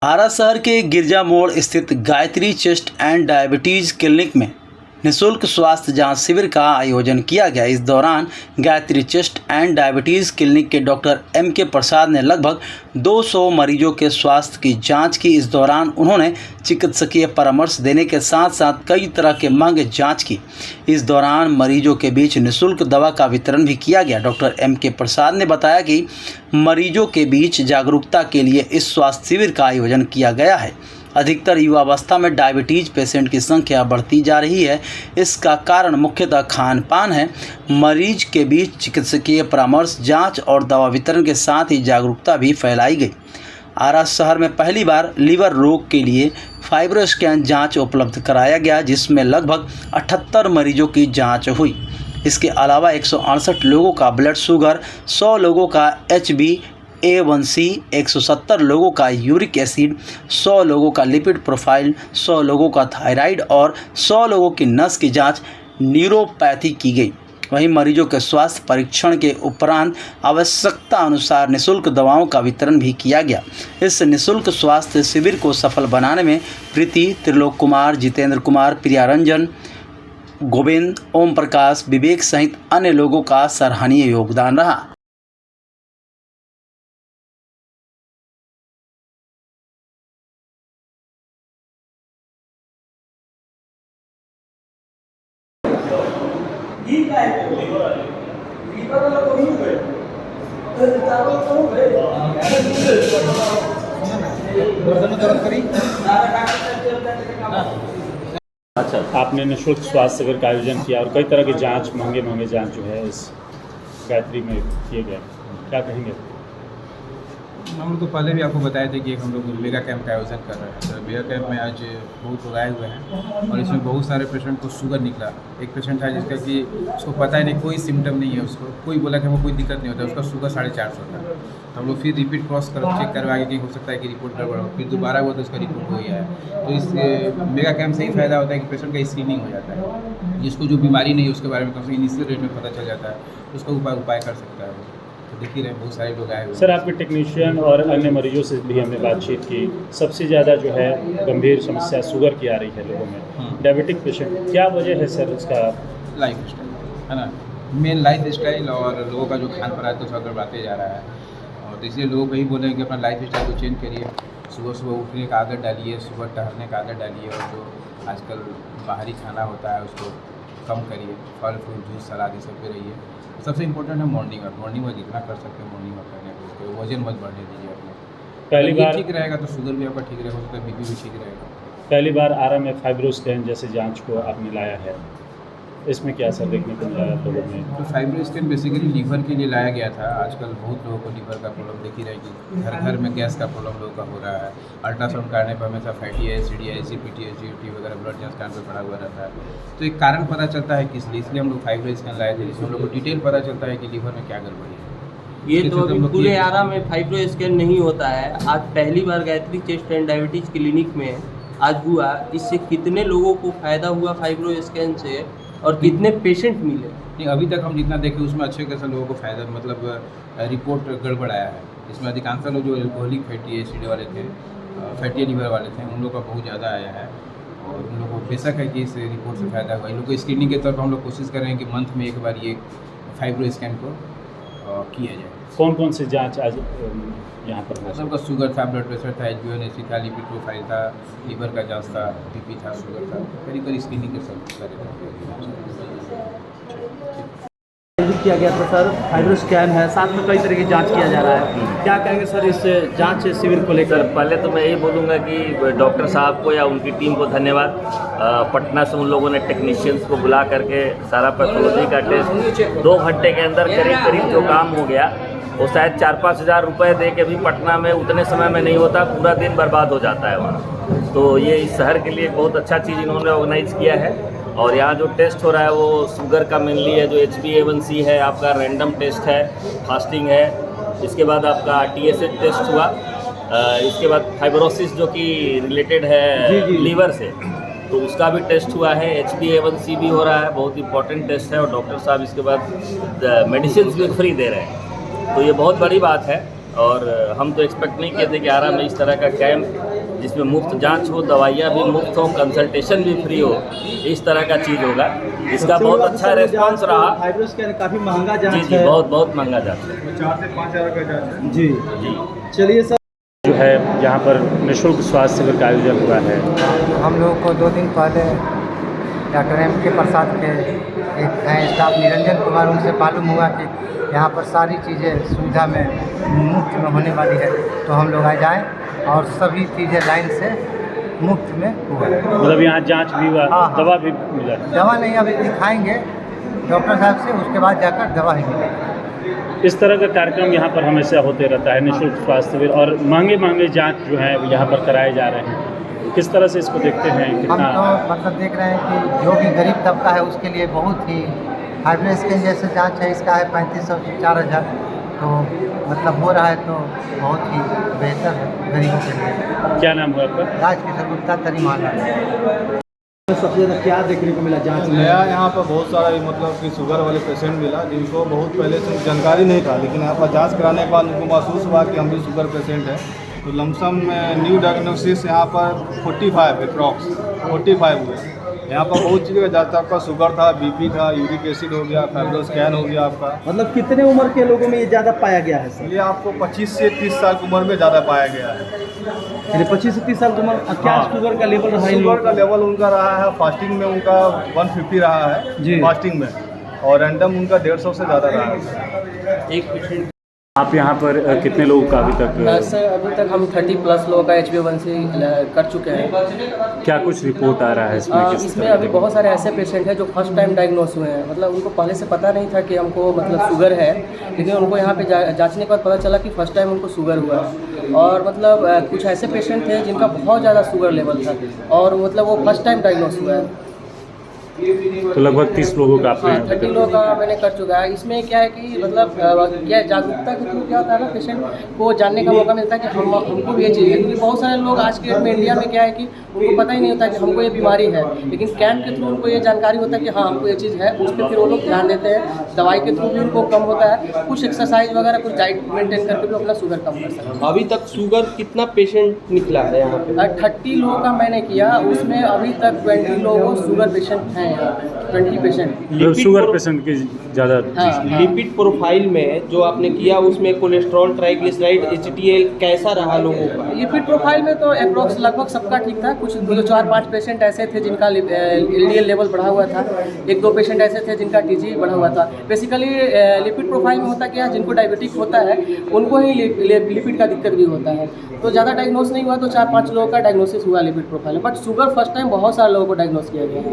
आरा शहर के गिरजा मोड़ स्थित Gayatri chest and diabetes clinic में निःशुल्क स्वास्थ्य जांच शिविर का आयोजन किया गया। इस दौरान Gayatri chest and diabetes clinic के डॉक्टर M.K. प्रसाद ने लगभग 200 मरीजों के स्वास्थ्य की जांच की। इस दौरान उन्होंने चिकित्सकीय परामर्श देने के साथ साथ कई तरह के महंगे जांच की। इस दौरान मरीजों के बीच निःशुल्क दवा का वितरण भी किया गया। Doctor M.K. प्रसाद ने बताया कि मरीजों के बीच जागरूकता के लिए इस स्वास्थ्य शिविर का आयोजन किया गया है। अधिकतर युवावस्था में डायबिटीज पेशेंट की संख्या बढ़ती जा रही है। इसका कारण मुख्यतः खान पान है। मरीज के बीच चिकित्सकीय परामर्श, जांच और दवा वितरण के साथ ही जागरूकता भी फैलाई गई। आरा शहर में पहली बार लीवर रोग के लिए फाइब्रोस्कैन जांच उपलब्ध कराया गया, जिसमें लगभग 78 मरीजों की जाँच हुई। इसके अलावा 168 लोगों का ब्लड शुगर, 100 लोगों का HbA1c, 170 लोगों का यूरिक एसिड, 100 लोगों का लिपिड प्रोफाइल, 100 लोगों का थायराइड और 100 लोगों की नस की जांच न्यूरोपैथी की गई। वहीं मरीजों के स्वास्थ्य परीक्षण के उपरांत आवश्यकता अनुसार निःशुल्क दवाओं का वितरण भी किया गया। इस निःशुल्क स्वास्थ्य शिविर को सफल बनाने में प्रीति, त्रिलोक कुमार, जितेंद्र कुमार, प्रिया रंजन, गोविंद, ओम प्रकाश, विवेक सहित अन्य लोगों का सराहनीय योगदान रहा। अच्छा, आपने निःशुल्क स्वास्थ्य शिविर का आयोजन किया और कई तरह की जांच, महंगे जांच जो है इस गायत्री में किए गए, क्या कहेंगे? हम लोग तो पहले भी आपको बताए थे कि हम लोग मेगा कैंप का आयोजन कर रहे हैं। तो मेगा कैंप में आज बहुत लोग आए हुए हैं और इसमें बहुत सारे पेशेंट को शुगर निकला। एक पेशेंट था जिसका कि उसको पता ही नहीं, कोई सिम्टम नहीं है, उसको कोई बोला कि हमको कोई दिक्कत नहीं होता, उसका शुगर 450 था। तो हम लोग फिर रिपीट क्रॉस कर चेक करवाए कि हो सकता है कि रिपोर्ट गड़बड़ हो, फिर दोबारा हुआ तो उसका रिपोर्ट हो गया है। तो इस मेगा कैंप से ही फ़ायदा होता है कि पेशेंट का स्क्रीनिंग हो जाता है, जिसको जो बीमारी नहीं है उसके बारे में कम से कम इनिशियल रेट में पता चल जाता है, उसका उपाय कर सकता है। तो देख ही रहे बहुत सारे लोग आए हुए। सर, आपके टेक्नीशियन और अन्य मरीजों से भी हमने बातचीत की। सबसे ज़्यादा जो है गंभीर समस्या शुगर की आ रही है लोगों में, डायबिटिक पेशेंट, क्या वजह है सर उसका? लाइफ स्टाइल है ना, मेन लाइफ स्टाइल और लोगों का जो खान पान है तो सब गड़बड़ाते जा रहा है। और इसलिए लोग वही बोले कि अपना लाइफ स्टाइल को चेंज करिए, सुबह उठने का आदत डालिए, सुबह टहलने का आदत डालिए और जो आजकल बाहरी खाना होता है उसको कम करिए, फल फ्रूट जूस सलाद ये सब पे रहिए। सबसे इम्पोर्टेंट है मॉर्निंग वॉक जितना कर सकते हैं मॉर्निंग वॉक करने को, वजन मत बढ़ने दीजिए अपने। पहली बार ठीक रहेगा तो शुगर भी आपका ठीक रहेगा, हो सकता है बीपी भी ठीक रहेगा। पहली बार आरा में फाइब्रोस्कैन जैसे जांच को आपने लाया है, इसमें क्या असर देखने को मिला लोगों में? तो फाइब्रोस्कैन बेसिकली लीवर के लिए लाया गया था। आजकल बहुत लोगों को लीवर का प्रॉब्लम देखी रहेगी, घर घर में गैस का प्रॉब्लम लोगों का हो रहा है। अल्ट्रासाउंड करने पर हमेशा फैटी एसिड या एसिडिटी, एसिडिटी वगैरह ब्लड जांच स्कैन पर पड़ा हुआ रहता है। तो एक कारण पता चलता है किस लिए, इसलिए हम लोग फाइब्रोस्कैन लाए थे, जिसमें हम लोग को डिटेल पता चलता है कि लीवर में क्या गड़बड़ी है। ये तो अभी पूरे आरा में फाइब्रोस्कैन नहीं होता है। आज पहली बार Gayatri chest and diabetes clinic में आज हुआ। इससे कितने लोगों को फ़ायदा हुआ फाइब्रोस्कैन से और कितने पेशेंट मिले? नहीं, अभी तक हम जितना देखे उसमें अच्छे खासा लोगों को फ़ायदा, मतलब रिपोर्ट गड़बड़ आया है। इसमें अधिकांश लोग जो एल्कोहलिक फैटी एसिड वाले थे, फैटी लीवर वाले थे, उन लोग का बहुत ज़्यादा आया है। और उन लोगों को बेशक है कि इस रिपोर्ट से फ़ायदा हुआ। इन लोग को स्क्रीनिंग के तौर पर हम लोग कोशिश कर रहे हैं कि मंथ में एक बार ये फाइब्रोस्कैन को किया जाए। कौन कौन से जांच आज यहाँ पर हुआ? सबका शुगर था, ब्लड प्रेशर था, HbA1c था, लिपिड प्रोफाइल था, लीवर का जांच था, बीपी था, शुगर था, करीब स्क्रीनिंग के सब किया गया था सर। फाइब्रोस्कैन है, साथ में कई तरह की जांच किया जा रहा है। क्या कहेंगे सर इस जांच शिविर को लेकर? पहले तो मैं यही बोलूँगा कि डॉक्टर साहब को या उनकी टीम को धन्यवाद। पटना से उन लोगों ने टेक्नीशियंस को बुला करके सारा पैथोलॉजी का टेस्ट 2 घंटे के अंदर करीब जो काम हो गया, वो शायद 4-5 हज़ार रुपये दे के भी पटना में उतने समय में नहीं होता, पूरा दिन बर्बाद हो जाता है वहाँ। तो ये इस शहर के लिए बहुत अच्छा चीज़ इन्होंने ऑर्गेनाइज़ किया है। और यहाँ जो टेस्ट हो रहा है वो शुगर का मेनली है, जो HbA1c है, आपका रैंडम टेस्ट है, फास्टिंग है, इसके बाद आपका TSH टेस्ट हुआ, इसके बाद फाइब्रोसिस जो कि रिलेटेड है लीवर से, तो उसका भी टेस्ट हुआ है। HbA1c भी हो रहा है, बहुत इंपॉर्टेंट टेस्ट है। और डॉक्टर साहब इसके बाद मेडिसिन भी फ्री दे रहे हैं, तो ये बहुत बड़ी बात है। और हम तो एक्सपेक्ट नहीं किए थे कि आरा में इस तरह का कैंप जिसमें मुफ्त जांच हो, दवाइयाँ भी मुफ्त हो, कंसल्टेशन भी फ्री हो, इस तरह का चीज़ होगा। इसका बहुत अच्छा रेस्पॉन्स रहा। फाइब्रो स्कैन काफ़ी महंगा जी जांच जी, है। बहुत महंगा जांच है। 4 से 5 हज़ार का जांच है। जी जी चलिए सर, जो है यहाँ पर निःशुल्क स्वास्थ्य शिविर का आयोजन हुआ है। हम लोगों को 2 दिन पहले डॉक्टर M.K. प्रसाद के एक हैं स्टाफ निरंजन कुमार, उनसे मालूम हुआ कि यहाँ पर सारी चीज़ें सुविधा में मुफ्त में होने वाली है, तो हम लोग आ जाएँ और सभी चीज़ें लाइन से मुफ्त में हुआ। मतलब यहाँ जांच भी हुआ, हाँ, हाँ। दवा भी मिला। दवा नहीं अभी दिखाएंगे डॉक्टर साहब से, उसके बाद जाकर दवा ही मिलेगी। इस तरह का कार्यक्रम यहाँ पर हमेशा होते रहता है, निःशुल्क स्वास्थ्य शिविर, और महंगे जांच जो है यहाँ पर कराए जा रहे हैं। किस तरह से इसको देखते हैं? हम कितना तो मतलब देख रहे हैं कि जो भी गरीब तबका है उसके लिए बहुत ही फाइब्रो स्कैन जैसे जांच है, इसका है 3500 से 4000, तो मतलब हो रहा है तो बहुत ही बेहतर है गरीबों के लिए। क्या नाम हुआ आपका? राजकिशोर गुप्ता तरी माला। सबसे ज़्यादा क्या देखने को मिला जांच में? नया यहाँ पर बहुत सारा मतलब कि शुगर वाले पेशेंट मिला, जिनको बहुत पहले से जानकारी नहीं था, लेकिन यहाँ पर जांच कराने के बाद उनको महसूस हुआ कि हम भी शुगर पेशेंट हैं। तो लमसम न्यू डायग्नोसिस यहाँ पर 45 अप्रॉक्स 45 हुए। यहाँ पर बहुत चीज़ का जांच, आपका शुगर था, BP था, यूरिक एसिड हो गया, फाइब्रो स्कैन हो गया आपका। मतलब कितने उम्र के लोगों में ये ज़्यादा पाया गया है सर? ये आपको 25 से 30 साल की उम्र में ज़्यादा पाया गया है। यानी 25 से 30 साल की उम्र। क्या हाँ। शुगर का लेवल रहा है इन शुगर लोगों का लेवल उनका रहा है, फास्टिंग में उनका 150 रहा जी। है फास्टिंग में, और रैंडम उनका 150 से ज़्यादा रहा है। एक पेशेंट आप यहाँ पर कितने लोगों का अभी तक? सर अभी तक हम 30+ लोगों का HbA1c कर चुके हैं। क्या कुछ रिपोर्ट आ रहा है इसमें? किस इसमें तरह अभी के? बहुत सारे ऐसे पेशेंट हैं जो फर्स्ट टाइम डायग्नोस हुए हैं, मतलब उनको पहले से पता नहीं था कि हमको मतलब शुगर है, लेकिन उनको यहाँ पे जांचने के बाद पता चला कि फर्स्ट टाइम उनको शुगर हुआ है। और मतलब कुछ ऐसे पेशेंट थे जिनका बहुत ज़्यादा शुगर लेवल था और मतलब वो फर्स्ट टाइम डायग्नोस हुआ है। तो लगभग 30 लोगों का आपने हाँ 30 लोगों का मैंने कर चुका है। इसमें क्या है कि मतलब क्या जागरूकता के थ्रू क्या होता है ना, पेशेंट को जानने का मौका मिलता है कि हमको भी ये चीज़ है, क्योंकि बहुत सारे लोग आज के डेट में इंडिया में क्या है कि उनको पता ही नहीं होता कि हमको ये बीमारी है, लेकिन कैंप के थ्रू उनको ये जानकारी होता है कि हाँ हमको ये चीज़ है, उस पर फिर वो लोग ध्यान देते हैं। दवाई के थ्रू भी उनको कम होता है, कुछ एक्सरसाइज वगैरह कुछ डाइट मेंटेन करके भी अपना शुगर कम कर सकते हैं। अभी तक शुगर कितना पेशेंट निकला है यहाँ पे? 30 लोगों का मैंने किया, उसमें अभी तक 20 लोग शुगर पेशेंट हैं यहाँ पे, 20 पेशेंट। मतलब शुगर पेशेंट की ज़्यादा? हाँ। लिपिड प्रोफाइल में जो आपने किया उसमें कोलेस्ट्रॉल, ट्राइग्लिसराइड, HDL कैसा रहा लोगों का? लिपिड प्रोफाइल में तो अप्रोक्स लगभग सबका ठीक था। कुछ 4-5 पेशेंट ऐसे थे जिनका LDL लेवल बढ़ा हुआ था, 1-2 पेशेंट ऐसे थे जिनका TG बढ़ा हुआ था। बेसिकली लिपिड प्रोफाइल में होता क्या है, जिनको डायबिटिक होता है उनको ही लिपिड का दिक्कत भी होता है, तो ज़्यादा डायग्नोस नहीं हुआ, तो 4-5 लोगों का डायग्नोसिस हुआ लिपिड प्रोफाइल में। बट शुगर फर्स्ट टाइम बहुत सारे लोगों को डायग्नोस किया गया है।